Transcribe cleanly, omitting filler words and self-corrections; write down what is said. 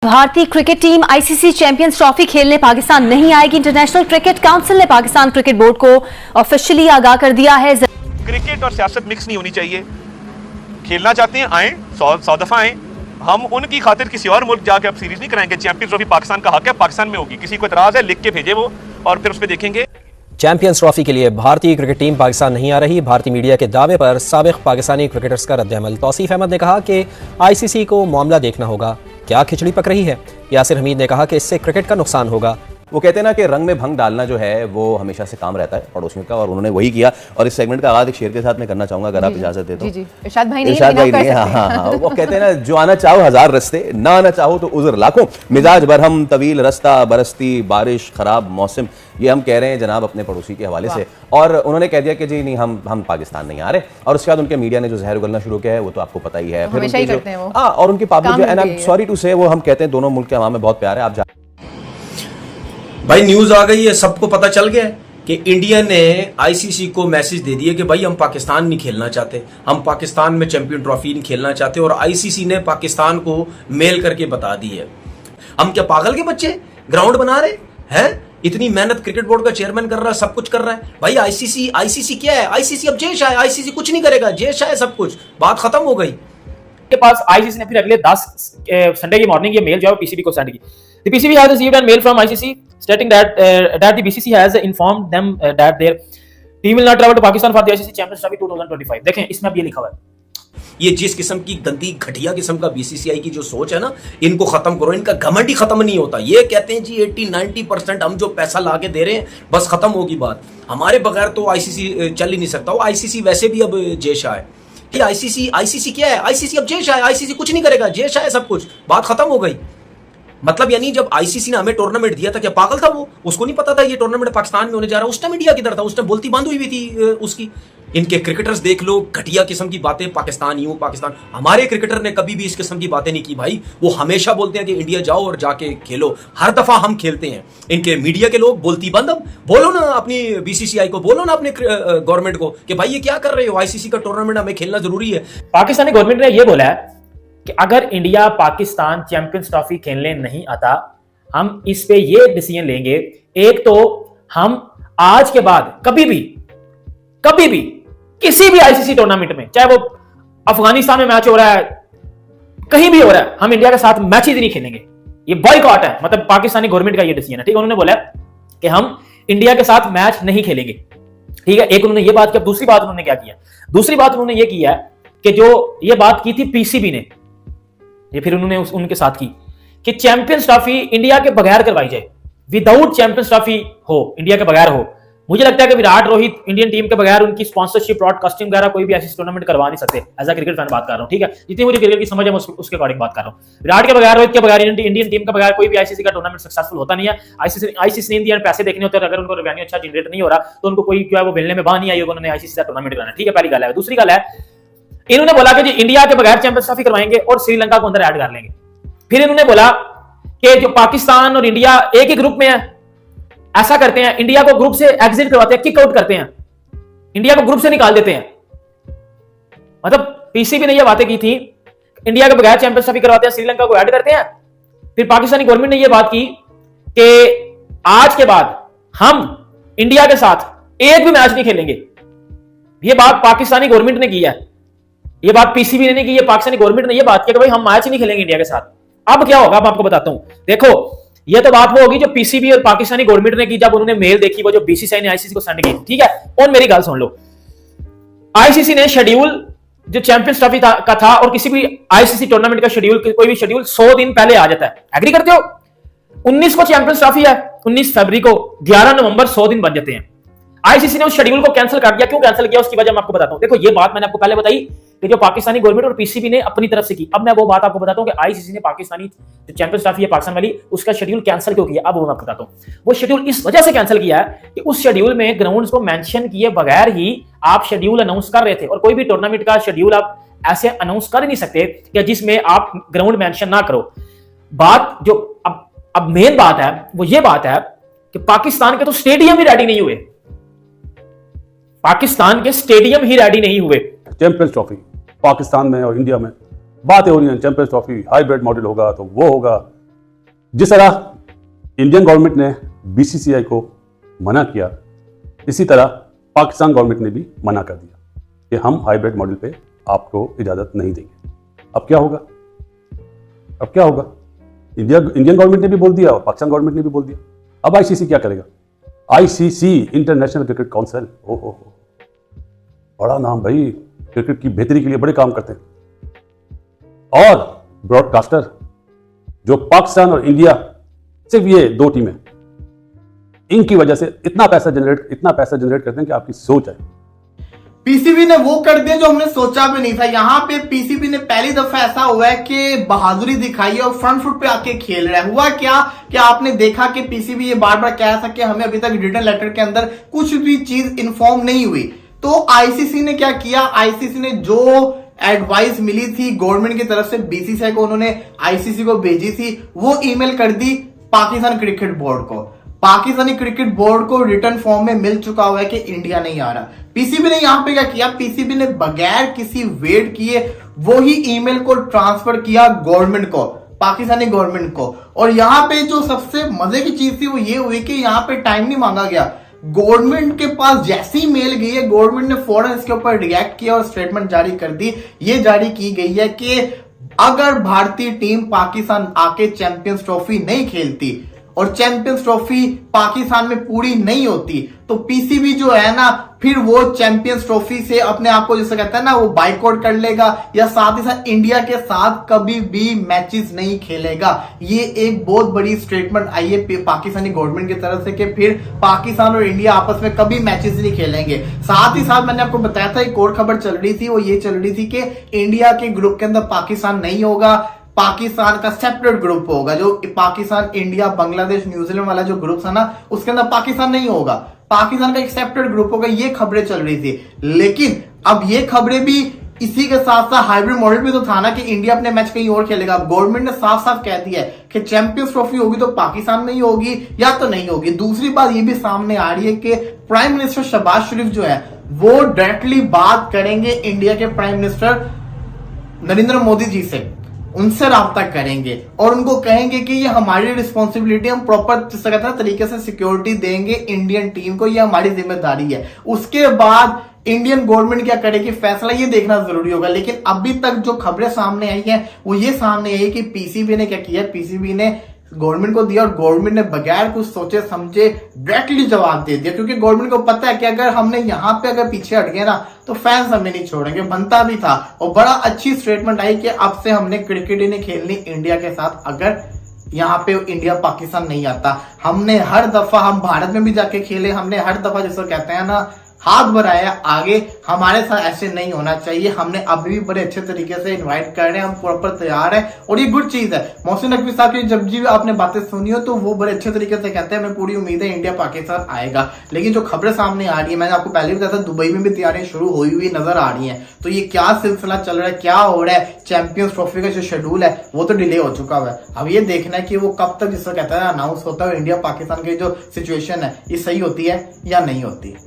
भारतीय cricket team ICC champions trophy खेलने पाकिस्तान नहीं आएगी। इंटरनेशनल क्रिकेट काउंसिल ने पाकिस्तान क्रिकेट बोर्ड को ऑफिशियली आगाह कर दिया है। क्रिकेट और सियासत मिक्स नहीं होनी चाहिए। खेलना चाहते हैं आए, 100 दफा आए। हम उनकी खातिर किसी और मुल्क जाके अब सीरीज नहीं कराएंगे। चैंपियंस ट्रॉफी पाकिस्तान का हक है, पाकिस्तान में होगी। किसी को इतराज है लिख के भेजे वो, और फिर उस पर देखेंगे। चैंपियंस ट्रॉफी के लिए भारतीय क्रिकेट टीम पाकिस्तान नहीं आ रही। भारतीय मीडिया के दावे पर साबिक पाकिस्तानी क्रिकेटर्स का रद्द-ए-अमल। तौसीफ अहमद ने कहा कि आईसीसी को मामला देखना होगा, क्या खिचड़ी पक रही है। यासिर हमीद ने कहा कि इससे क्रिकेट का नुकसान होगा। वो कहते हैं ना कि रंग में भंग डालना जो है वो हमेशा से काम रहता है पड़ोसियों का, और उन्होंने वही किया। और इस सेगमेंट का आगाज एक शेर के साथ मैं करना चाहूंगा, अगर आप इजाजत दे तो। जी इरशाद भाई नहीं, हाँ, वो कहते हैं ना, जो आना चाहो हजार रस्ते, ना आना चाहो तो उज़र लाखों, मिजाज बरहम तवील रस्ता बरसती बारिश खराब मौसम। ये हम कह रहे हैं जनाब अपने पड़ोसी के हवाले से, और उन्होंने कह दिया कि जी नहीं, हम पाकिस्तान नहीं आ रहे। और उसके बाद उनके मीडिया ने जो जहर उगलना शुरू किया है वो तो आपको पता ही है। फिर उनकी जो और उनकी पब्लिक जो, and I am sorry to say, वो हम कहते हैं दोनों मुल्क के अवाम में बहुत प्यार है। आप भाई न्यूज आ गई है, सबको पता चल गया है कि इंडिया ने आईसीसी को मैसेज दे दिया कि भाई हम पाकिस्तान नहीं खेलना चाहते, हम पाकिस्तान में चैंपियन ट्रॉफी नहीं खेलना चाहते। और आईसीसी ने पाकिस्तान को मेल करके बता दी है। हम क्या पागल के बच्चे ग्राउंड बना रहे हैं? इतनी मेहनत क्रिकेट बोर्ड का चेयरमैन कर रहा है, सब कुछ कर रहा है। भाई आईसीसी क्या है? आईसीसी अब जेश है, आईसीसी कुछ नहीं करेगा, जेश है सब कुछ, बात खत्म हो गई। के पास आईसीसी ने फिर अगले 10 संडे की मॉर्निंग ये मेल जो है पीसीबी को सेंड की। The PCB has received a mail from ICC stating that the BCC has informed them that their team will not travel to Pakistan for the ICC Champions Trophy 2025। देखें इसमें अब ये लिखा हुआ है। ये जिस किस्म की गंदी घटिया किस्म का बीसीसीआई की जो सोच है ना, इनको खत्म करो। इनका घमंड ही खत्म नहीं होता। ये कहते हैं जी 80-90% हम जो पैसा लाके दे रहे हैं बस खत्म होगी बात, हमारे बगैर तो आईसीसी चल ही नहीं सकता। वो आईसीसी वैसे भी अब जेशा है कि आईसीसी क्या है? आईसीसी अब जेशा है, आईसीसी कुछ नहीं करेगा, जेशा है सब कुछ, बात खत्म हो गई। मतलब यानी जब आईसीसी ने हमें टूर्नामेंट दिया था, क्या पागल था वो? उसको नहीं पता था ये टूर्नामेंट पाकिस्तान में होने जा रहा है? उस टाइम इंडिया किधर था? उस टाइम बोलती बंद हुई थी उसकी। इनके क्रिकेटर्स देख लो, घटिया किस्म की बातें, पाकिस्तान यूं पाकिस्तान। हमारे क्रिकेटर ने कभी भी इस किस्म की बातें नहीं की भाई। वो हमेशा बोलते हैं कि इंडिया जाओ और जाके खेलो, हर दफा हम खेलते हैं। इनके मीडिया के लोग बोलती बंद। अब बोलो ना अपनी बीसीसीआई को, बोलो ना अपने गवर्नमेंट को कि भाई ये क्या कर रहे हो? आईसीसी का टूर्नामेंट हमें खेलना जरूरी है। पाकिस्तानी गवर्नमेंट ने यह बोला है कि अगर इंडिया पाकिस्तान चैंपियंस ट्रॉफी खेलने नहीं आता, हम इस पे ये डिसीजन लेंगे। एक तो हम आज के बाद कभी भी किसी भी आईसीसी टूर्नामेंट में, चाहे वो अफगानिस्तान में मैच हो रहा है, कहीं भी हो रहा है, हम इंडिया के साथ मैच ही नहीं खेलेंगे। ये बॉयकॉट है, मतलब पाकिस्तानी गवर्नमेंट का ये डिसीजन है। ठीक है, उन्होंने बोला कि हम इंडिया के साथ मैच नहीं खेलेंगे। ठीक है, एक उन्होंने ये बात किया। दूसरी बात उन्होंने क्या किया? दूसरी बात उन्होंने ये किया कि जो ये बात की थी पीसीबी ने, ये फिर उन्होंने उनके साथ की कि चैंपियंस ट्रॉफी इंडिया के बगैर करवाई जाए, विदाउट चैंपियंस ट्रॉफी हो, इंडिया के बगैर हो। मुझे लगता है कि विराट रोहित इंडियन टीम के बगैर उनकी स्पॉन्सरशिप, ब्रॉडकास्टिंग वगैरह कोई भी ऐसी टूर्नामेंट करवा नहीं सकते। एज अ क्रिकेट फैन बात कर रहा हूं, ठीक है, जितनी मुझे क्रिकेट की समझ है उसके अकॉर्डिंग बात कर रहा हूं। विराट के बगैर, रोहित के बगैर, इंडियन टीम के बगैर कोई भी आईसीसी का टूर्नामेंट सक्सेसफुल होता नहीं है। आईसीसी ने पैसे देखने होते हैं, अगर उनको रेवेन्यू अच्छा जनरेट नहीं हो रहा तो उनको कोई क्या वो मिलने में बात नहीं आई, उन्होंने आईसीसी का टूर्नामेंट कराना। ठीक है, पहली गल है। दूसरी गल है, इन्होंने बोला कि जी इंडिया के बगैर चैंपियंस ट्रॉफी करवाएंगे और श्रीलंका को अंदर ऐड कर लेंगे। फिर इन्होंने बोला कि जो पाकिस्तान और इंडिया एक ही ग्रुप में है, ऐसा करते हैं, इंडिया को ग्रुप से एग्जिट करवाते हैं, किक आउट करते हैं, इंडिया को ग्रुप से निकाल देते हैं। मतलब पीसीबी ने यह बातें की थी, इंडिया के बगैर चैंपियंस ट्रॉफी करवाते हैं, श्रीलंका को ऐड करते हैं। फिर पाकिस्तानी गवर्नमेंट ने यह बात की कि आज के बाद हम इंडिया के साथ एक भी मैच नहीं खेलेंगे। यह बात पाकिस्तानी गवर्नमेंट ने की है, यह बात पीसीबी ने नहीं की, पाकिस्तानी गवर्नमेंट ने यह बात की कि भाई हम मैच नहीं खेलेंगे इंडिया के साथ। अब क्या होगा, अब आपको बताता हूं। देखो, यह तो बात वो होगी जो पीसीबी और पाकिस्तानी गवर्नमेंट ने की जब उन्होंने मेल देखी, वो जो बीसीसीआई ने आईसीसी को सेंड की। ठीक है, और मेरी गल सुन लो, आईसीसी ने शेड्यूल जो चैंपियंस ट्रॉफी का था, और किसी भी आईसीसी टूर्नामेंट का शेड्यूल, कोई भी शेड्यूल 100 दिन पहले आ जाता है। एग्री करते हो? 19 को चैंपियंस ट्रॉफी है, 19 फरवरी को, 11 नवंबर 100 दिन बन जाते हैं। आईसीसी ने उस शेड्यूल को कैंसिल कर दिया। क्यों कैंसिल किया, उसकी वजह मैं आपको बताता हूं। देखो, ये बात मैंने आपको पहले बताई कि जो पाकिस्तानी गवर्नमेंट और पीसीबी ने अपनी तरफ से की। अब मैं वो बात आपको बताता हूं कि आईसीसी ने पाकिस्तानी जो चैंपियंस ट्रॉफी है पाकिस्तान वाली, उसका शेड्यूल कैंसिल क्यों किया। अब वो मैं आपको बताता हूं। वो शेड्यूल इस वजह से कैंसिल किया है कि उस शेड्यूल में ग्राउंड्स को मेंशन किए बगैर ही आप शेड्यूल अनाउंस कर रहे थे, और कोई भी टूर्नामेंट का शेड्यूल आप ऐसे अनाउंस कर ही नहीं सकते कि जिसमें आप ग्राउंड मेंशन ना करो। बात जो अब मेन बात है वो ये बात है कि पाकिस्तान के तो स्टेडियम ही रेडी नहीं हुए, पाकिस्तान के स्टेडियम ही रेडी नहीं हुए। चैंपियंस ट्रॉफी पाकिस्तान में और इंडिया में बातें हो रही हैं, चैंपियंस ट्रॉफी हाइब्रिड मॉडल होगा तो वो होगा, जिस तरह इंडियन गवर्नमेंट ने बीसीसीआई को मना किया, इसी तरह पाकिस्तान गवर्नमेंट ने भी मना कर दिया कि हम हाइब्रिड मॉडल पे आपको इजाज़त नहीं देंगे। अब क्या होगा? इंडियन गवर्नमेंट ने भी बोल दिया और पाकिस्तान गवर्नमेंट ने भी बोल दिया। अब आईसीसी क्या करेगा? आईसीसी, इंटरनेशनल क्रिकेट काउंसिल, ओहो, बड़ा नाम भाई, क्रिकेट की बेहतरी के लिए बड़े काम करते हैं। और ब्रॉडकास्टर जो पाकिस्तान और इंडिया, सिर्फ ये दो टीमें, इनकी वजह से इतना पैसा जनरेट करते हैं कि आपकी सोच है। पीसीबी ने वो कर दिया जो हमने सोचा भी नहीं था। यहाँ पे पीसीबी ने पहली दफा ऐसा हुआ है कि बहादुरी दिखाई है और फ्रंट फुट पे आके खेल रहा है। हुआ क्या कि आपने देखा कि पीसीबी ये बार बार कह रहा था कि हमें अभी तक रिटर्न लेटर के अंदर कुछ भी चीज इन्फॉर्म नहीं हुई। तो आईसीसी ने क्या किया, आईसीसी ने जो एडवाइस मिली थी गवर्नमेंट की तरफ से बीसीसीआई को, उन्होंने आईसीसी को भेजी थी, वो ईमेल कर दी पाकिस्तान क्रिकेट बोर्ड को। पाकिस्तानी क्रिकेट बोर्ड को रिटर्न फॉर्म में मिल चुका हुआ है कि इंडिया नहीं आ रहा। पीसीबी ने यहां पे क्या किया, पीसीबी ने बगैर किसी वेट किए वो ही ईमेल को ट्रांसफर किया गवर्नमेंट को, पाकिस्तानी गवर्नमेंट को। और यहां पे जो सबसे मजे की चीज थी वो ये हुई कि यहां पे टाइम नहीं मांगा गया। गवर्नमेंट के पास जैसी मेल गई है, गवर्नमेंट ने फौरन इसके ऊपर रिएक्ट किया और स्टेटमेंट जारी कर दी। ये जारी की गई है कि अगर भारतीय टीम पाकिस्तान आके चैंपियंस ट्रॉफी नहीं खेलती और चैंपियंस ट्रॉफी पाकिस्तान में पूरी नहीं होती तो पीसीबी जो है ना, फिर वो चैंपियंस ट्रॉफी से अपने आप को, जैसे कहता है ना, वो बाइकआउट कर लेगा या साथ ही साथ इंडिया के साथ कभी भी मैचेस नहीं खेलेगा। ये एक बहुत बड़ी स्टेटमेंट आई है पाकिस्तानी गवर्नमेंट की तरफ से कि फिर पाकिस्तान और इंडिया आपस में कभी मैचेस नहीं खेलेंगे। साथ ही साथ मैंने आपको बताया था एक और खबर चल रही थी, वो ये चल रही थी कि इंडिया के ग्रुप के अंदर पाकिस्तान नहीं होगा, पाकिस्तान का सेपरेट ग्रुप होगा। जो पाकिस्तान, इंडिया, बांग्लादेश, न्यूजीलैंड वाला जो ग्रुप था ना, उसके अंदर पाकिस्तान नहीं होगा, पाकिस्तान का एक सेपरेट ग्रुप होगा। ये खबरें चल रही थी। लेकिन अब ये खबरें भी इसी के साथ साथ हाइब्रिड मॉडल भी तो था ना कि इंडिया अपने मैच कहीं और खेलेगा। गवर्नमेंट ने साफ साफ कह दिया है कि चैंपियंस ट्रॉफी होगी तो पाकिस्तान में ही होगी या तो नहीं होगी। दूसरी बात ये भी सामने आ रही है कि प्राइम मिनिस्टर शहबाज शरीफ जो है वो डायरेक्टली बात करेंगे इंडिया के प्राइम मिनिस्टर नरेंद्र मोदी जी से, उनसे राब्ता करेंगे और उनको कहेंगे कि ये हमारी रिस्पॉन्सिबिलिटी, हम प्रॉपर तरीके से सिक्योरिटी देंगे इंडियन टीम को, ये हमारी जिम्मेदारी है। उसके बाद इंडियन गवर्नमेंट क्या करेगी फैसला ये देखना जरूरी होगा। लेकिन अभी तक जो खबरें सामने आई हैं वो ये सामने आई कि पीसीबी ने क्या किया, पीसीबी ने गवर्नमेंट को दिया और गवर्नमेंट ने बगैर कुछ सोचे समझे डायरेक्टली जवाब दे दिया, क्योंकि गवर्नमेंट को पता है कि अगर हमने यहां पे अगर पीछे हट गए ना तो फैंस हमें नहीं छोड़ेंगे। बनता भी था और बड़ा अच्छी स्टेटमेंट आई कि अब से हमने क्रिकेट ही नहीं खेलनी इंडिया के साथ अगर यहाँ पे इंडिया पाकिस्तान नहीं आता। हमने हर दफा, हम भारत में भी जाके खेले, हमने हर दफा जैसे कहते हैं ना हाथ बढ़ाया आगे, हमारे साथ ऐसे नहीं होना चाहिए। हमने अभी भी बड़े अच्छे तरीके से इनवाइट कर रहे हैं, हम प्रॉपर तैयार हैं और ये गुड चीज है। मोहसिन नकवी साहब की जब भी आपने बातें सुनी हो तो वो बड़े अच्छे तरीके से कहते हैं हमें पूरी उम्मीद है इंडिया पाकिस्तान आएगा। लेकिन जो खबरें सामने आ रही है, मैंने आपको पहले भी बताया था, दुबई में भी तैयारियां शुरू हुई नजर आ रही है। तो ये क्या सिलसिला चल रहा है, क्या हो रहा है, चैंपियंस ट्रॉफी का जो शेड्यूल है वो तो डिले हो चुका है। अब ये देखना है कि वो कब तक, जिसको कहता है अनाउंस होता है, इंडिया पाकिस्तान की जो सिचुएशन है ये सही होती है या नहीं होती।